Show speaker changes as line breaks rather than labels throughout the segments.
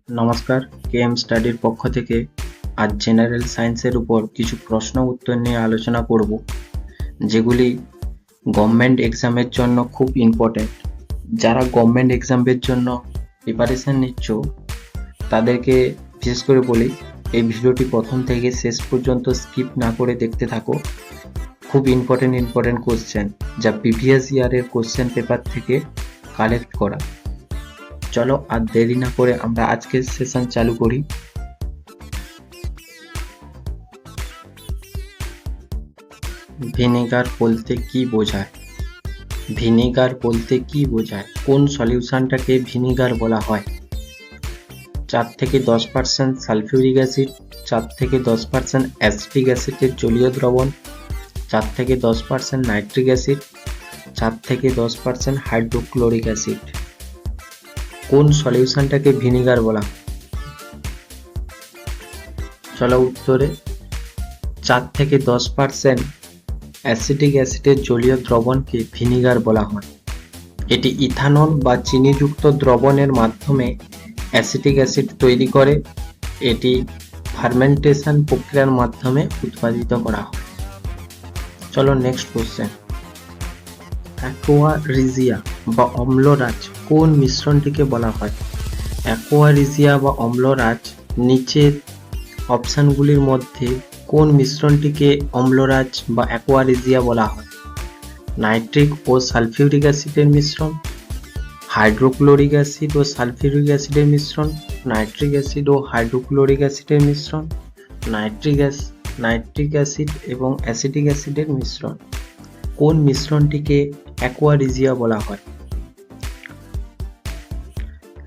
নমস্কার, কেএম স্টাডির পক্ষ থেকে আজ জেনারেল সায়েন্সের উপর কিছু প্রশ্ন উত্তর নিয়ে আলোচনা করব, যেগুলি গভর্নমেন্ট এক্সামের জন্য খুব ইম্পর্ট্যান্ট। যারা গভর্নমেন্ট এক্সামের জন্য প্রিপারেশন নিচ্ছ তাদেরকে বিশেষ করে বলি, এই ভিডিওটি প্রথম থেকে শেষ পর্যন্ত স্কিপ না করে দেখতে থাকো। খুব ইম্পর্টেন্ট কোশ্চেন, যা প্রিভিয়াস ইয়ারের কোশ্চেন পেপার থেকে কালেক্ট করা। চলো আর দেরি না করে আমরা আজকের সেশন চালু করি। ভিনেগার বলতে কি বোঝায়? ভিনেগার বলতে কি বোঝায়? কোন সলিউশনটাকে ভিনেগার বলা হয়? 4 থেকে 10% সালফিউরিক অ্যাসিড, 4 থেকে 10% অ্যাসিটিক অ্যাসিডের জলীয় দ্রবণ, 4 থেকে 10% নাইট্রিক অ্যাসিড, 4 থেকে 10% হাইড্রোক্লোরিক অ্যাসিড। কোন সলিউশনটাকে ভিনেগার বলা হয়? চলো উত্তরে 4 থেকে 10% অ্যাসিটিক অ্যাসিডের জলীয় দ্রবণকে ভিনেগার বলা হয়। এটি ইথানল বা চিনিযুক্ত দ্রবণের মাধ্যমে অ্যাসিটিক অ্যাসিড তৈরি করে। এটি ফার্মেন্টেশন প্রক্রিয়ার মাধ্যমে উৎপাদিত করা হয়। চলো নেক্সট কোশ্চেন। অ্যাকোয়ারিজিয়া বা অম্লরাজ কোন মিশ্রণটিকে বলা হয়? অ্যাকোয়ারিজিয়া বা অম্লরাজ নিচের অপশনগুলির মধ্যে কোন মিশ্রণটিকে অম্লরাজ বা অ্যাকোয়ারিজিয়া বলা হয়? নাইট্রিক ও সালফিউরিক অ্যাসিডের মিশ্রণ, হাইড্রোক্লোরিক অ্যাসিড ও সালফিউরিক অ্যাসিডের মিশ্রণ, নাইট্রিক অ্যাসিড ও হাইড্রোক্লোরিক অ্যাসিডের মিশ্রণ, নাইট্রিক অ্যাসিড এবং অ্যাসিটিক অ্যাসিডের মিশ্রণ। কোন মিশ্রণটিকে অ্যাকোয়ারিজিয়া বলা হয়?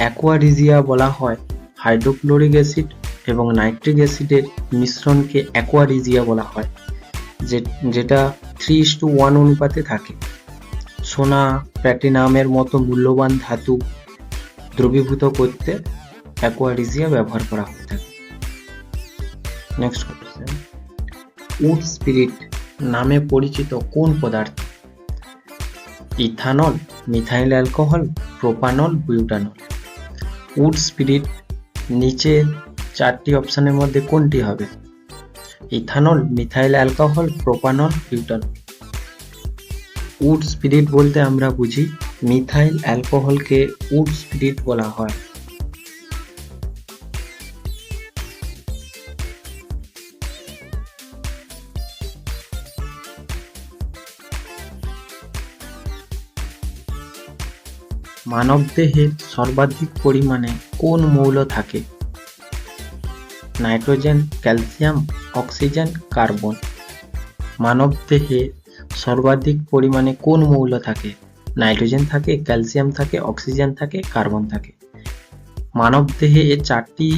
অ্যাকোয়ারিজিয়া বলা হয় হাইড্রোক্লোরিক অ্যাসিড এবং নাইট্রিক অ্যাসিডের মিশ্রণকে অ্যাকোয়ারিজিয়া বলা হয়, যেটা 3:1 অনুপাতে থাকে। সোনা, প্ল্যাটিনামের মতো মূল্যবান ধাতু দ্রবীভূত করতে অ্যাকোয়ারিজিয়া ব্যবহার করা হয়ে থাকে। Next question. উড স্পিরিট নামে পরিচিত কোন পদার্থ? Ethanol, methyl alcohol, propanol, butanol. Wood spirit নিচের 4টি অপশনের মধ্যে কোনটি হবে? Ethanol, methyl alcohol, propanol, butanol. Wood spirit বলতে আমরা বুঝি মিথাইল অ্যালকোহলকে উড স্পিরিট বলা হয়। মানবদেহে সর্বাধিক পরিমাণে কোন মৌল থাকে? Nitrogen, calcium, oxygen, carbon. মানবদেহে সর্বাধিক পরিমাণে কোন মৌল থাকে? নাইট্রোজেন থাকে, ক্যালসিয়াম থাকে, অক্সিজেন থাকে, কার্বন থাকে। মানবদেহে 4টি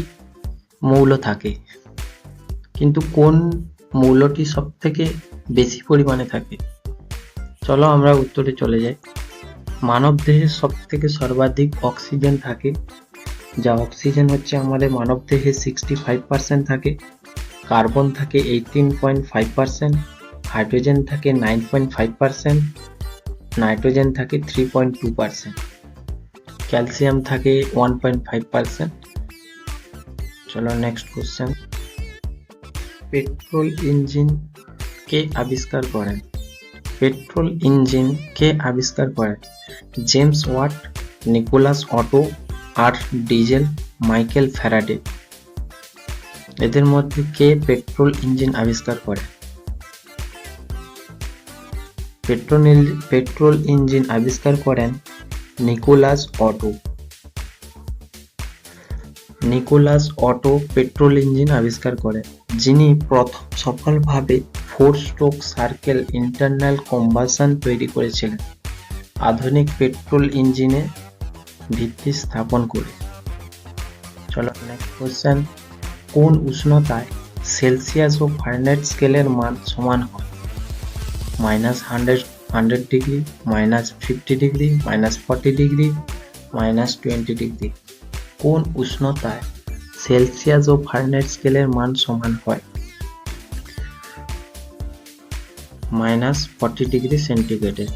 মৌল থাকে, কিন্তু কোন মৌলটি সব থেকে বেশি পরিমাণে থাকে? চলো আমরা উত্তরে চলে যাই। মানবদেহে সর্বাধিক অক্সিজেন থাকে, যা অক্সিজেন হচ্ছে আমাদের মানবদেহে 65% থাকে। কার্বন থাকে 18.5%, হাইড্রোজেন থাকে 9.5%, নাইট্রোজেন থাকে 3.2%, ক্যালসিয়াম থাকে 1.5%। চলো নেক্সট কোশ্চেন। পেট্রোল ইঞ্জিন কে আবিষ্কার করেন? পেট্রোল ইঞ্জিন কে আবিষ্কার করেন? জেমস ওয়াট, নিকোলাস অটো, আর ডিজেল, মাইকেল ফ্যারাডে। এদের মধ্যে কে পেট্রোল ইঞ্জিন আবিষ্কার করে? পেট্রোল ইঞ্জিন আবিষ্কার করেন Nicolaus Otto. Nicolaus Otto petrol engine আবিষ্কার করেন, যিনি প্রথম সফলভাবে 4 স্ট্রোক সার্কেল ইন্টারনাল কম্বাসন তৈরি করেছিলেন, আধুনিক পেট্রোল ইঞ্জিনে ভিত্তি স্থাপন করে। চলো নেক্সট কোশ্চেন। কোন উষ্ণতায় সেলসিয়াস ও ফারেনহাইট স্কেলের মান সমান হয়? -100 ডিগ্রি, -50 ডিগ্রি, -40 ডিগ্রি, -20 ডিগ্রি। কোন উষ্ণতায় সেলসিয়াস ও ফারেনহাইট স্কেলের মান সমান হয়? -40 ডিগ্রি সেন্টিগ্রেডে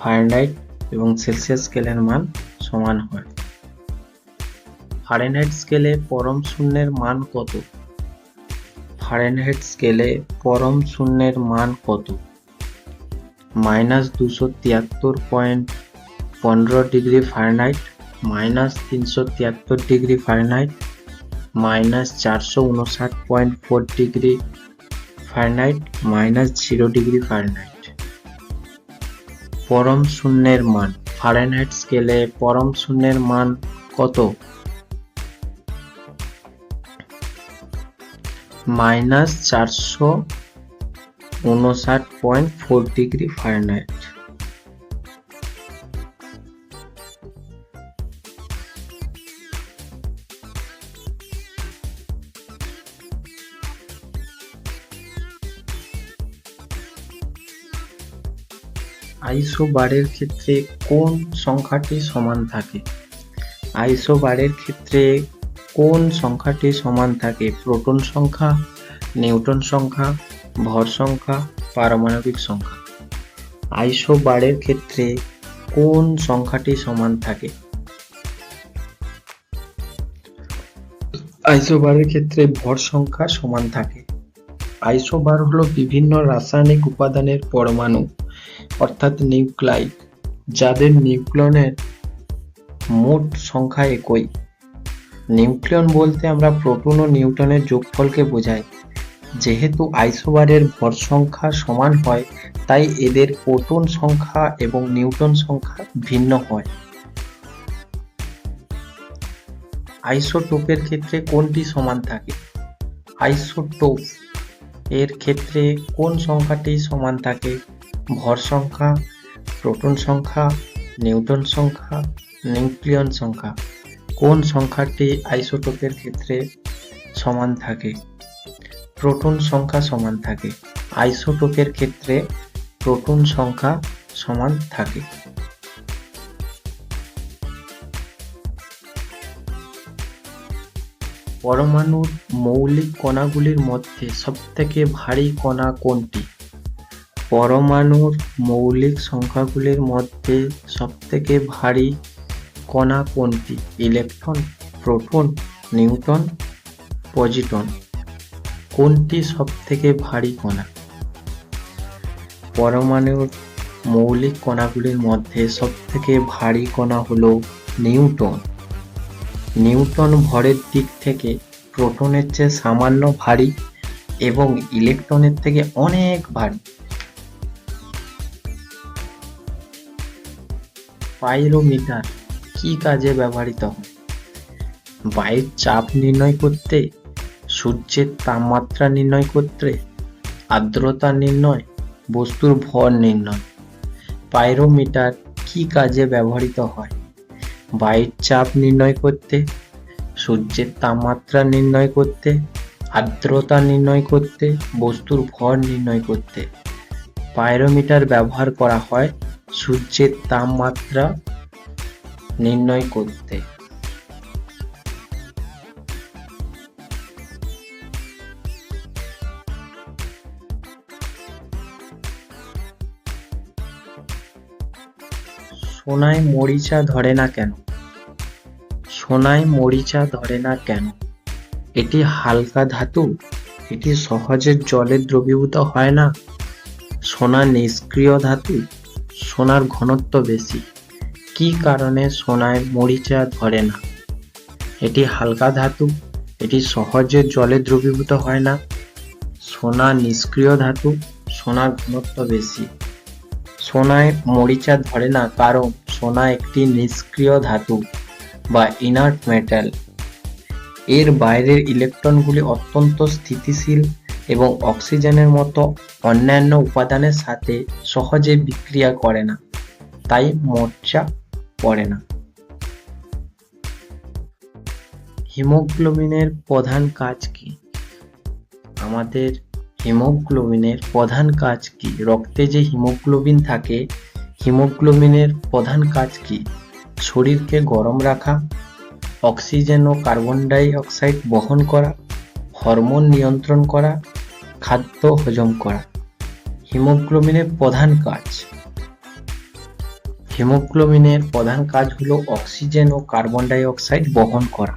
ফারেনহাইট এবং সেলসিয়াস স্কেলের মান সমান হয়। ফারেনহাইট স্কেলে পরম শূন্যের মান কত? ফারেনহাইট স্কেলে পরম শূন্যের মান কত? -273.15 ফারেনহাইট, -373 ফারেনহাইট, -459.4 ফারেনহাইট, -0 ফারেনহাইট। পরম শূন্যের মান ফারেনহাইট স্কেলে পরম শূন্যের মান কত? -459.4 ফারেনহাইট। আইসোবারের ক্ষেত্রে কোন সংখ্যাটি সমান থাকে? আইসোবারের ক্ষেত্রে কোন সংখ্যাটি সমান থাকে? প্রোটন সংখ্যা, নিউটন সংখ্যা, ভর সংখ্যা, পারমাণবিক সংখ্যা। আইসোবারের ক্ষেত্রে কোন সংখ্যাটি সমান থাকে? আইসোবারের ক্ষেত্রে ভর সংখ্যা সমান থাকে। আইসোবার হলো বিভিন্ন রাসায়নিক উপাদানের পরমাণু অর্থাৎ নিউক্লাইড যাদের নিউক্লিয়নের মোট সংখ্যা একই। নিউক্লিয়ন বলতে আমরা প্রোটন ও নিউট্রনের যোগফলকে বোঝাই। যেহেতু আইসোবারের ভর সংখ্যা সমান হয় তাই এদের প্রোটন সংখ্যা এবং নিউট্রন সংখ্যা ভিন্ন হয়। আইসোটোপের ক্ষেত্রে কোনটি সমান থাকে? আইসোটোপ এর ক্ষেত্রে কোন সংখ্যাটি সমান থাকে? ভর সংখ্যা, প্রোটন সংখ্যা, নিউট্রন সংখ্যা, নিউক্লিয়ন সংখ্যা। কোন সংখ্যাটি আইসোটোপের ক্ষেত্রে সমান থাকে? প্রোটন সংখ্যা সমান থাকে। আইসোটোপের ক্ষেত্রে প্রোটন সংখ্যা সমান থাকে। পরমাণুর মৌলিক কণাগুলির মধ্যে সবথেকে ভারী কণা কোনটি? পরমাণুর মৌলিক সংখ্যাগুলির মধ্যে সবথেকে ভারী কণা কোনটি? Electron, proton, neutron, positron. কোনটি সবথেকে ভারী কণা? পরমাণুর মৌলিক কণাগুলির মধ্যে সবথেকে ভারী কণা হলো নিউট্রন। নিউট্রন ভরের দিক থেকে প্রোটনের চেয়ে সামান্য ভারী এবং ইলেকট্রনের থেকে অনেক ভারী। পাইরোমিটার কি কাজে ব্যবহৃত হয়? বায়ুর চাপ নির্ণয় করতে, সূর্যের তাপমাত্রা নির্ণয় করতে, আর্দ্রতা নির্ণয়, বস্তুর ভর নির্ণয়। পাইরোমিটার কি কাজে ব্যবহৃত হয়? বায়ুর চাপ নির্ণয় করতে, সূর্যের তাপমাত্রা নির্ণয় করতে, আর্দ্রতা নির্ণয় করতে, বস্তুর ভর নির্ণয় করতে। পাইরোমিটার ব্যবহার করা হয় সূর্যের তাপমাত্রা নির্ণয় করতে। সোনায় মরিচা ধরে না কেন? সোনায় মরিচা ধরে না কেন? এটি হালকা ধাতু, এটি সহজে জলে দ্রবীভূত হয় না, সোনা নিষ্ক্রিয় ধাতু, সোনার ঘনত্ব বেশি। কি কারণে সোনায় মরিচা ধরে না? এটি হালকা ধাতু, এটি সহজে জলে দ্রবীভূত হয় না, সোনা নিষ্ক্রিয় ধাতু, সোনার ঘনত্ব বেশি। সোনায় মরিচা ধরে না কারণ সোনা একটি নিষ্ক্রিয় ধাতু বা ইনার্ট মেটাল। এর বাইরের ইলেকট্রনগুলি অত্যন্ত স্থিতিশীল এবং অক্সিজেনের মতো অন্যান্য উপাদানের সাথে সহজে বিক্রিয়া করে না, তাই মরিচা পড়ে না। হিমোগ্লোবিনের প্রধান কাজ কি? আমাদের হিমোগ্লোবিনের প্রধান কাজ কি? রক্তে যে হিমোগ্লোবিন থাকে, হিমোগ্লোবিনের প্রধান কাজ কি? শরীরকে গরম রাখা, অক্সিজেন ও কার্বন ডাই অক্সাইড বহন করা, হরমোন নিয়ন্ত্রণ করা, খাদ্য হজম করা। হিমোগ্লোবিনের প্রধান কাজ। হিমোগ্লোবিনের প্রধান কাজ হলো অক্সিজেন ও কার্বন ডাই অক্সাইড বহন করা।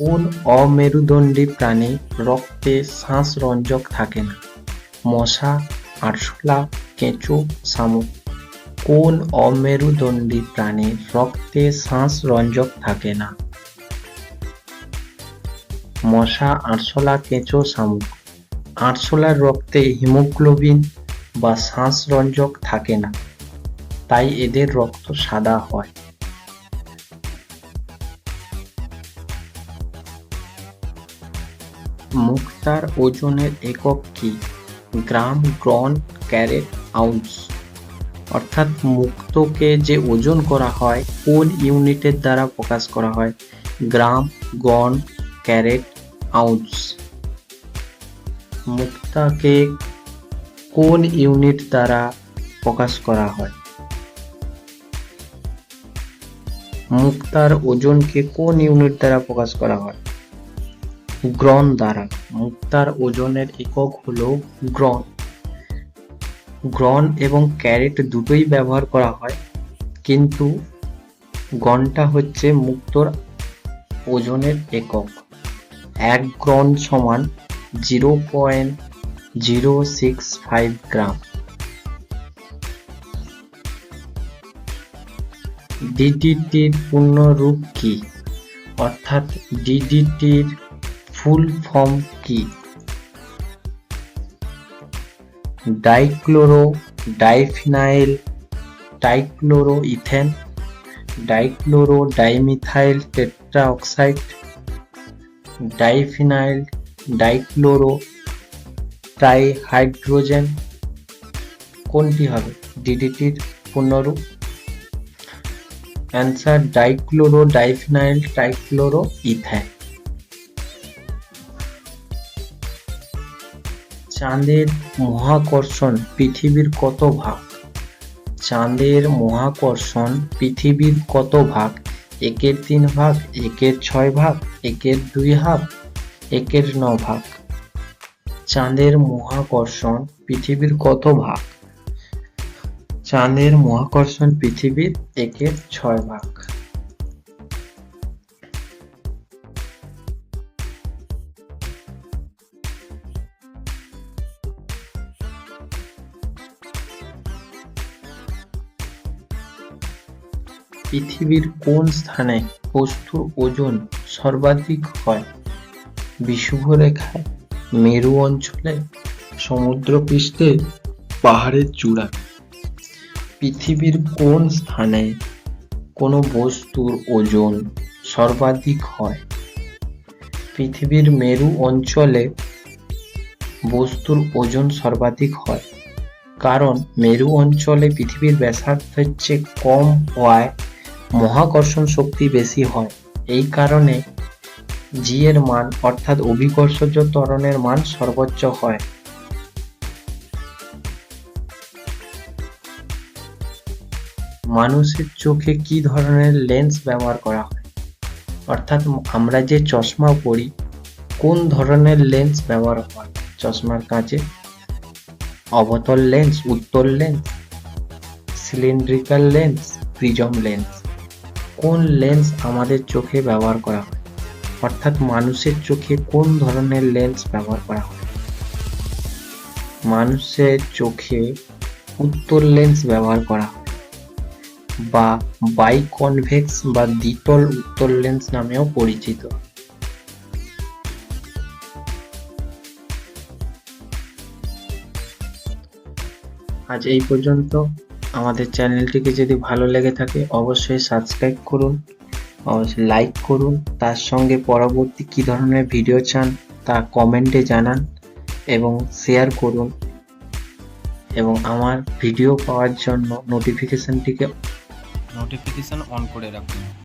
কোন অমেরুদণ্ডী প্রাণী রক্তে শ্বাসরঞ্জক থাকে না? মশা, আরশোলা, কেঁচো, শামুক। কোন অমেরুদণ্ডী প্রাণীর রক্তে শ্বাসরঞ্জক থাকে না? মশা, আরশোলা, কেঁচো, শামুক। আরশোলার রক্তে হিমোগ্লোবিন বা শ্বাসরঞ্জক থাকে না, তাই এদের রক্ত সাদা হয়। মুক্তার ওজনের একক কি? গ্রাম, গ্রন, ক্যারেট, আউন্স। অর্থাৎ মুক্তকে যে ওজন করা হয় কোন ইউনিটের দ্বারা প্রকাশ করা হয়? গ্রাম, গ্রন, ক্যারেট, আউন্স। মুক্তাকে কোন ইউনিট দ্বারা প্রকাশ করা হয়? মুক্তার ওজনকে কোন ইউনিট দ্বারা প্রকাশ করা হয়? গ্রন দ্বারা। মুক্তার ওজনের একক হলো গ্রন। গ্রন এবং ক্যারেট দুটোই ব্যবহার করা হয়, কিন্তু গ্রনটা হচ্ছে মুক্তোর ওজনের একক। 1 গ্রন সমান 0.065 গ্রাম। ডিডিটির পূর্ণরূপ কি? অর্থাৎ ডিডিটির ফুল ফর্ম কি? Dichloro diphenyl dichloroethane, dichloro dimethyl tetraoxide, diphenyl dichloro trihydrogen. কোনটি হবে ডিডিটির পূর্ণরূপ? Answer dichloro diphenyl trichloroethane. চাঁদের মহাকর্ষণ পৃথিবীর কত ভাগ? চাঁদের মহাকর্ষণ পৃথিবীর কত ভাগ? 1/3 ভাগ, 1/6 ভাগ, 1/2 ভাগ, 1/9 ভাগ। চাঁদের মহাকর্ষণ পৃথিবীর কত ভাগ? চাঁদের মহাকর্ষণ পৃথিবীর 1/6 ভাগ। পৃথিবীর কোন স্থানে বস্তুর ওজন সর্বাধিক হয়? বিষুবরেখায়, মেরু অঞ্চলে, সমুদ্রপৃষ্ঠে, পাহাড়ের চূড়ায়। পৃথিবীর কোন স্থানে কোনো বস্তুর ওজন সর্বাধিক হয়? পৃথিবীর মেরু অঞ্চলে বস্তুর ওজন সর্বাধিক হয়, কারণ মেরু অঞ্চলে পৃথিবীর ব্যাসার্ধের চেয়ে কম হওয়ায় মহাকর্ষণ শক্তি বেশি হয়। এই কারণে জি এর মান অর্থাৎ অভিকর্ষজ ত্বরণের মান সর্বোচ্চ হয়। মানুষের চোখে কি ধরনের লেন্স ব্যবহার করা হয়? অর্থাৎ আমরা যে চশমা পরি কোন ধরনের লেন্স ব্যবহার হয় চশমার কাঁচে? অবতল লেন্স, উত্তল lens, cylindrical lens, prism lens. কোন লেন্স আমাদের চোখে ব্যবহার করা হয়? অর্থাৎ মানুষের চোখে কোন ধরনের লেন্স ব্যবহার করা হয়? মানুষের চোখে উত্তল লেন্স ব্যবহার করা হয়, বা বাইকনভেক্স বা দ্বিতল উত্তল লেন্স নামেও পরিচিত। আজ এই পর্যন্ত। আমাদের চ্যানেলটিকে যদি ভালো লেগে থাকে অবশ্যই সাবস্ক্রাইব করুন, অবশ্যই লাইক করুন, তার সঙ্গে পরবর্তী কী ধরনের ভিডিও চান তা কমেন্টে জানান এবং শেয়ার করুন, এবং আমার ভিডিও পাওয়ার জন্য নোটিফিকেশন অন করে রাখুন।